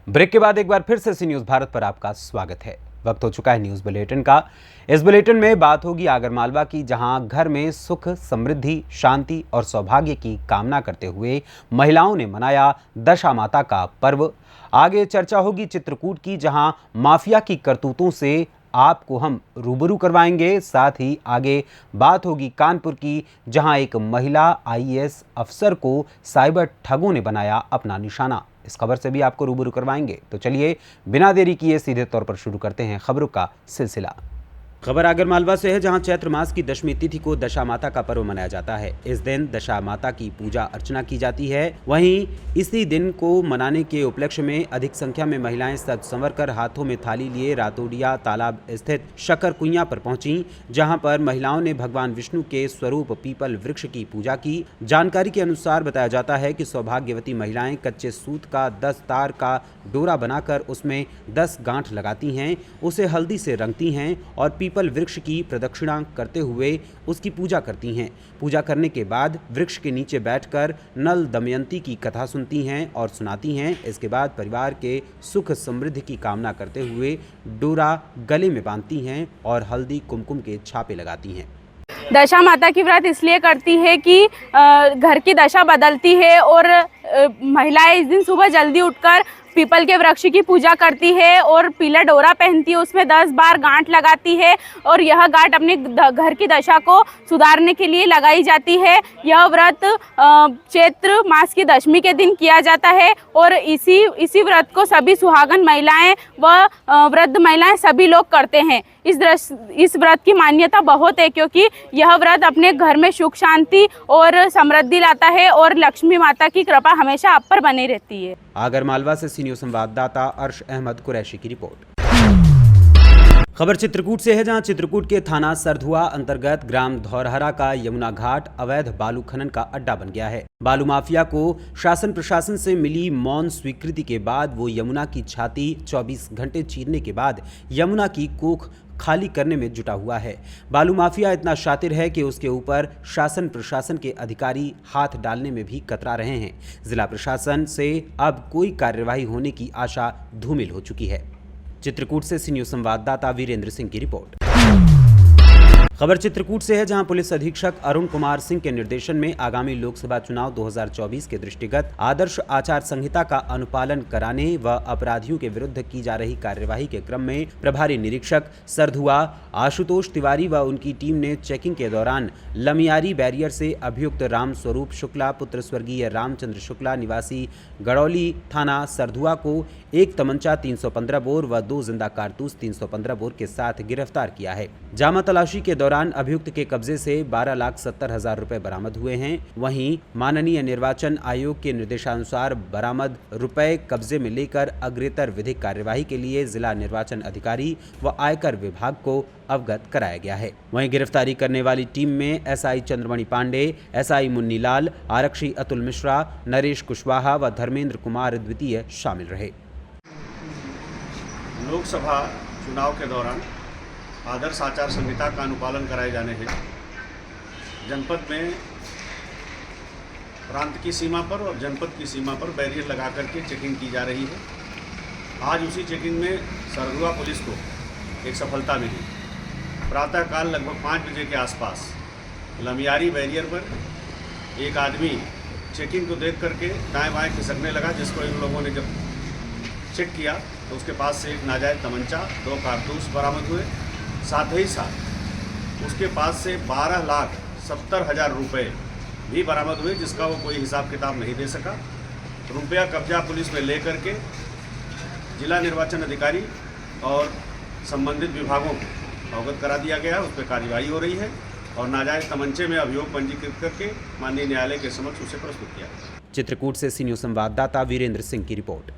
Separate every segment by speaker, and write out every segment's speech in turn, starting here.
Speaker 1: Break के बाद एक बार फिर से सी न्यूज़ भारत पर आपका स्वागत है। वक्त हो चुका है न्यूज़ बुलेटिन का। इस बुलेटिन में बात होगी आगरमालवा की, जहां घर में सुख, समृद्धि, शांति और सौभाग्य की कामना करते हुए महिलाओं ने मनाया दशा माता का पर्व। आगे चर्चा होगी चित्रकूट की, जहां माफिया की करतूतों से आपको हम रूबरू करवाएंगे। साथ ही आगे बात होगी कानपुर की, जहां एक महिला आईएएस अफसर को साइबर ठगों ने बनाया अपना निशाना। इस खबर से भी आपको रूबरू करवाएंगे। तो चलिए बिना देरी किए सीधे तौर पर शुरू करते हैं खबरों का सिलसिला। खबर आगरमालवा से है, जहां चैत्र मास की दशमी तिथि को दशा माता का पर्व मनाया जाता है। इस दिन दशा माता की पूजा अर्चना की जाती है। वहीं इसी दिन को मनाने के उपलक्ष्य में अधिक संख्या में महिलाएं सज संवर कर हाथों में थाली लिए रातोडिया तालाब स्थित शक्कर कुइयां पर पहुंची, जहां पर महिलाओं ने भगवान विष्णु के स्वरूप पीपल वृक्ष की पूजा की। जानकारी के अनुसार बताया जाता है कि सौभाग्यवती महिलाएं कच्चे सूत का 10 तार का डोरा बनाकर उसमें 10 गांठ लगाती हैं, उसे हल्दी से रंगती हैं और पीपल वृक्ष की प्रदक्षिणा करते हुए उसकी पूजा करती हैं। पूजा करने के बाद वृक्ष के नीचे बैठकर नल दमयंती की कथा सुनती हैं और सुनाती हैं। इसके बाद परिवार के सुख समृद्धि की कामना करते हुए डोरा गले में बांधती हैं और हल्दी कुमकुम के छापे लगाती हैं।
Speaker 2: दशा माता की व्रत इसलिए करती है कि घर की दशा बदलती है और महिलाएं इस दिन सुबह जल्दी उठकर पीपल के वृक्ष की पूजा करती है और पीला डोरा पहनती है, उसमें 10 बार गांठ लगाती है और यह गांठ अपने घर की दशा को सुधारने के लिए लगाई जाती है। यह व्रत चैत्र मास की दशमी के दिन किया जाता है और इसी व्रत को सभी सुहागन महिलाएं व वृद्ध महिलाएं सभी लोग करते हैं। इस व्रत की मान्यता बहुत है, क्योंकि यह व्रत अपने घर में सुख, शांति और समृद्धि लाता है और लक्ष्मी माता की कृपा हमेशा आप पर बनी रहती है।
Speaker 1: आगरमालवा से सी न्यूज़ संवाददाता अर्श अहमद कुरैशी की रिपोर्ट। खबर चित्रकूट से है, जहां चित्रकूट के थाना सरधुआ अंतर्गत ग्राम धौरहरा का यमुना घाट अवैध बालू खनन का अड्डा बन गया है। बालू माफिया को शासन प्रशासन से मिली मौन स्वीकृति के बाद वो यमुना की छाती 24 घंटे चीरने के बाद यमुना की कोख खाली करने में जुटा हुआ है। बालू माफिया इतना शातिर है कि उसके ऊपर शासन प्रशासन के अधिकारी हाथ डालने में भी कतरा रहे हैं। जिला प्रशासन से अब कोई कार्यवाही होने की आशा धूमिल हो चुकी है। चित्रकूट से सी न्यूज़ संवाददाता वीरेंद्र सिंह की रिपोर्ट। खबर चित्रकूट से है, जहां पुलिस अधीक्षक अरुण कुमार सिंह के निर्देशन में आगामी लोकसभा चुनाव 2024 के दृष्टिगत आदर्श आचार संहिता का अनुपालन कराने व अपराधियों के विरुद्ध की जा रही कार्यवाही के क्रम में प्रभारी निरीक्षक सरधुआ आशुतोष तिवारी व उनकी टीम ने चेकिंग के दौरान लमियारी बैरियर से अभियुक्त राम स्वरूप शुक्ला पुत्र स्वर्गीय रामचंद्र शुक्ला निवासी गड़ौली थाना सरधुआ को एक तमंचा 315 बोर व 2 जिंदा कारतूस 315 बोर के साथ गिरफ्तार किया है। जामा तलाशी के दौरान अभियुक्त के कब्जे से 12,70,000 रुपए बरामद हुए हैं। वहीं माननीय निर्वाचन आयोग के निर्देशानुसार बरामद रुपए कब्जे में लेकर अग्रेतर विधिक कार्यवाही के लिए जिला निर्वाचन अधिकारी व आयकर विभाग को अवगत कराया गया है। वहीं गिरफ्तारी करने वाली टीम में एसआई चंद्रमणि पांडे, एसआई मुन्नी लाल, आरक्षी अतुल मिश्रा, नरेश कुशवाहा व धर्मेंद्र कुमार द्वितीय शामिल रहे।
Speaker 3: लोकसभा चुनाव के दौरान आदर्श आचार संहिता का अनुपालन कराए जाने हेतु जनपद में प्रांत की सीमा पर और जनपद की सीमा पर बैरियर लगा करके चेकिंग की जा रही है। आज उसी चेकिंग में सरधुआ पुलिस को एक सफलता मिली। प्रातःकाल लगभग 5 बजे के आसपास लमियारी बैरियर पर एक आदमी चेकिंग को देख करके दाएं बाएं खिसकने लगा, जिसको इन लोगों ने जब चेक किया तो उसके पास से एक नाजायज़ तमंचा, 2 कारतूस बरामद हुए। साथ ही साथ उसके पास से 12,70,000 रुपये भी बरामद हुए, जिसका वो कोई हिसाब किताब नहीं दे सका। रुपया कब्जा पुलिस में ले करके जिला निर्वाचन अधिकारी और संबंधित विभागों को अवगत करा दिया गया। उस पर कार्यवाही हो रही है और नाजायज़ तमंचे में अभियोग पंजीकृत करके माननीय न्यायालय के समक्ष उसे प्रस्तुत किया।
Speaker 1: चित्रकूट से सी न्यूज़ संवाददाता वीरेंद्र सिंह की रिपोर्ट।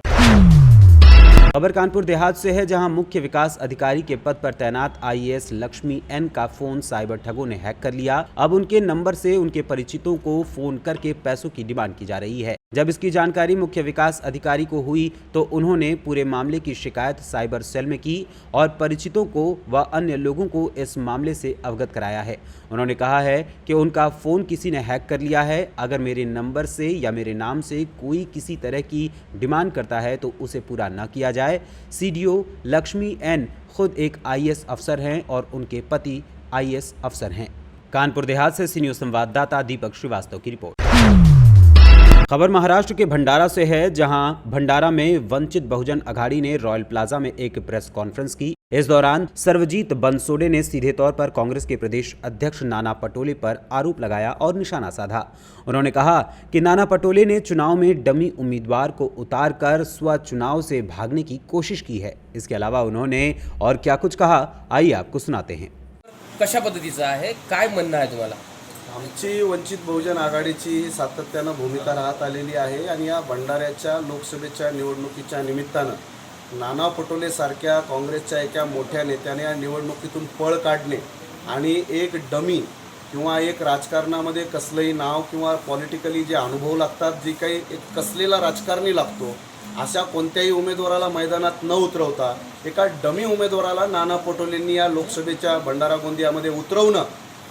Speaker 1: खबर कानपुर देहात से है, जहां मुख्य विकास अधिकारी के पद पर तैनात आईएएस लक्ष्मी एन का फोन साइबर ठगों ने हैक कर लिया। अब उनके नंबर से उनके परिचितों को फोन करके पैसों की डिमांड की जा रही है। जब इसकी जानकारी मुख्य विकास अधिकारी को हुई तो उन्होंने पूरे मामले की शिकायत साइबर सेल में की और परिचितों को व अन्य लोगों को इस मामले से अवगत कराया है। उन्होंने कहा है कि उनका फ़ोन किसी ने हैक कर लिया है। अगर मेरे नंबर से या मेरे नाम से कोई किसी तरह की डिमांड करता है तो उसे पूरा न किया जाए। सीडीओ लक्ष्मी एन खुद एक आईएएस अफसर हैं और उनके पति आईएएस अफसर हैं। कानपुर देहात से सी न्यूज़ संवाददाता दीपक श्रीवास्तव की रिपोर्ट। खबर महाराष्ट्र के भंडारा से है, जहां भंडारा में वंचित बहुजन अघाड़ी ने रॉयल प्लाजा में एक प्रेस कॉन्फ्रेंस की। इस दौरान सर्वजीत बनसोडे ने सीधे तौर पर कांग्रेस के प्रदेश अध्यक्ष नाना पटोले पर आरोप लगाया और निशाना साधा। उन्होंने कहा कि नाना पटोले ने चुनाव में डमी उम्मीदवार को उतारकर स्व चुनाव से भागने की कोशिश की है। इसके अलावा उन्होंने और क्या कुछ कहा, आइए आपको सुनाते हैं।
Speaker 4: कशा पद्धतीचं आहे, काय म्हणणं आहे तुम्हाला?
Speaker 5: आमची वंचित बहुजन आघाडीची सातत्यानं भूमिका राहत आलेली आहे आणि या भंडाऱ्याच्या लोकसभेच्या निवडणुकीच्या निमित्तानं नाना पटोले सारख्या काँग्रेसच्या एका मोठ्या नेत्याने या निवडणुकीतून पळ काढणे आणि एक डमी किंवा एक राजकारणामध्ये कसलंही नाव किंवा पॉलिटिकली जे अनुभव लागतात, जी काही एक कसलेला राजकारणी लागतो, अशा कोणत्याही उमेदवाराला मैदानात न उतरवता एका डमी उमेदवाराला नाना पटोलेंनी या लोकसभेच्या भंडारा गोंदियामध्ये उतरवणं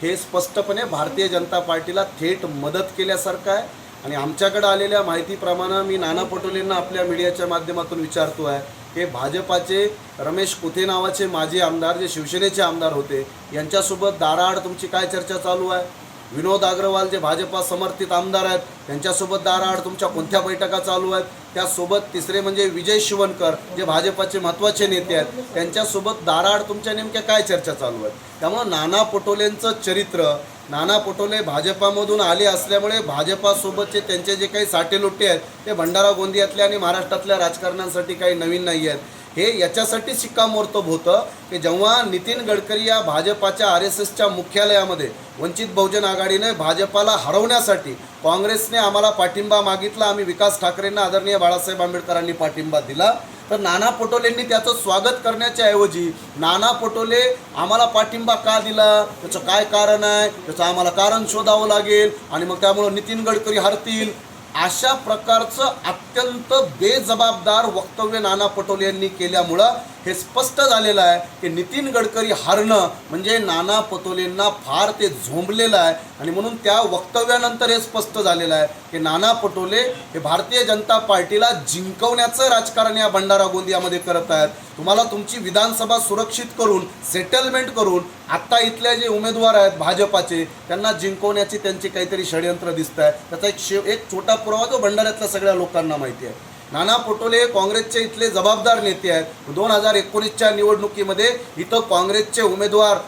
Speaker 5: हे स्पष्टपणे भारतीय जनता पार्टीला थेट मदत केल्यासारखं आहे। आणि आमच्याकडे आलेल्या माहितीप्रमाणे मी नाना पटोलेंना आपल्या मीडियाच्या माध्यमातून विचारतो आहे की भाजपाचे रमेश कुथे नावाचे माजी आमदार, जे शिवसेनेचे आमदार होते, यांच्यासोबत दाराआड तुमची काय चर्चा चालू आहे? विनोद अग्रवाल जे भाजपा समर्थित आमदार आहेत, त्यांच्यासोबत दाराआड तुमच्या कोणत्या बैठका चालू आहेत? त्यासोबत तिसरे म्हणजे विजय शिवणकर जे भाजपाचे महत्त्वाचे नेते आहेत, त्यांच्यासोबत दाराआड तुमच्या नेमक्या काय चर्चा चालू आहेत? त्यामुळे नाना पटोलेंचं चरित्र, नाना पटोले भाजपामधून आले असल्यामुळे भाजपासोबतचे त्यांचे जे काही साटेलोटे आहेत ते भंडारा गोंदियातल्या आणि महाराष्ट्रातल्या राजकारणांसाठी काही नवीन नाही आहेत। हे याच्यासाठी शिक्कामोर्तब होतं की जेव्हा नितीन गडकरी या भाजपाच्या RSSच्या मुख्यालयामध्ये वंचित बहुजन आघाडीने भाजपाला हरवण्यासाठी काँग्रेसने आम्हाला पाठिंबा मागितला, आम्ही विकास ठाकरेंना आदरणीय बाळासाहेब आंबेडकरांनी पाठिंबा दिला, तर नाना पटोलेंनी त्याचं स्वागत करण्याच्या ऐवजी नाना पटोले आम्हाला पाठिंबा का दिला, त्याचं काय कारण आहे, त्याचं आम्हाला कारण शोधावं लागेल आणि मग त्यामुळे नितीन गडकरी हरतील, अशा प्रकारचं अत्यंत बेजबाबदार वक्तव्य नाना पटोले यांनी केल्यामुळं हे स्पष्ट झालेलं आहे की नितीन गडकरी हरणं म्हणजे नाना पटोलेंना फार ते झोंबलेलं आहे। आणि म्हणून त्या वक्तव्यानंतर हे स्पष्ट झालेलं आहे की नाना पटोले हे भारतीय जनता पार्टीला जिंकवण्याचं राजकारण या भंडारा गोंदियामध्ये करत आहेत। तुम्हाला तुमची विधानसभा सुरक्षित करून, सेटलमेंट करून आत्ता इथले जे उमेदवार आहेत भाजपाचे, त्यांना जिंकवण्याची त्यांची काहीतरी षडयंत्र दिसत आहे। त्याचा एक छोटा पुरावा जो भंडाऱ्यातल्या सगळ्या लोकांना माहिती आहे। नाना पटोले काँग्रेसचे इथले जबाबदार नेते आहेत। 2019च्या निवडणुकीमध्ये इथं काँग्रेसचे उमेदवार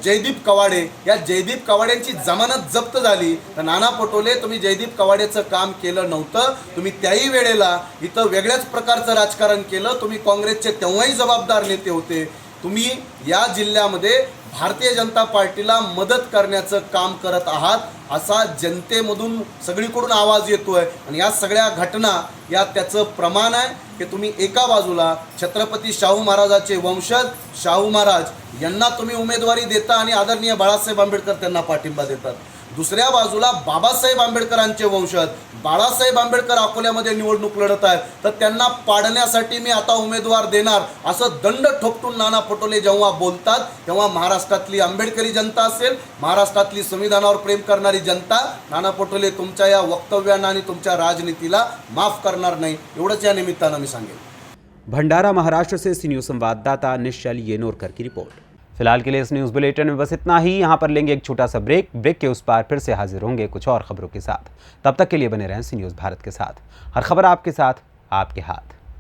Speaker 5: जयदीप कवाडे, या जयदीप कवाडेंची जमानत जप्त झाली, तर नाना पटोले तुम्ही जयदीप कवाडेचं काम केलं नव्हतं, तुम्ही त्याही वेळेला इथं वेगळ्याच प्रकारचं राजकारण केलं। तुम्ही काँग्रेसचे तेव्हाही जबाबदार नेते होते। तुम्ही या जिल्ह्यामध्ये भारतीय जनता पार्टीला मदत करण्याचं काम करत आहात असा जनतेमधून सगळीकडून आवाज येतोय। आणि या सगळ्या घटना या त्याचं प्रमाण आहे की तुम्ही एका बाजूला छत्रपती शाहू महाराजांचे वंशज शाहू महाराज यांना तुम्ही उमेदवारी देता आणि आदरणीय बाळासाहेब आंबेडकर त्यांना पाठिंबा देतात, दुसऱ्या बाजूला बाबासाहेब आंबेडकरांचे वंशज बाळासाहेब आंबेडकर अकोल्यामध्ये निवडणूक लढत आहेत, तर त्यांना पाडण्यासाठी मी आता उमेदवार देणार असं दंड ठोकून नाना पटोले जेव्हा बोलतात, तेव्हा महाराष्ट्रातली आंबेडकरी जनता असेल, महाराष्ट्रातली संविधानावर प्रेम करणारी जनता नाना पटोले तुमच्या या वक्तव्यांना आणि तुमच्या राजनीतीला माफ करणार नाही, एवढंच या निमित्तानं मी सांगेन।
Speaker 1: भंडारा महाराष्ट्र से सी न्यूज़ संवाददाता निश्चल येनोरकर की रिपोर्ट। फिलहाल के लिए इस न्यूज़ बुलेटिन में बस इतना ही। यहाँ पर लेंगे एक छोटा सा ब्रेक के उस पार फिर से हाजिर होंगे कुछ और खबरों के साथ। तब तक के लिए बने रहें सी न्यूज़ भारत के साथ। हर खबर आपके साथ, आपके हाथ।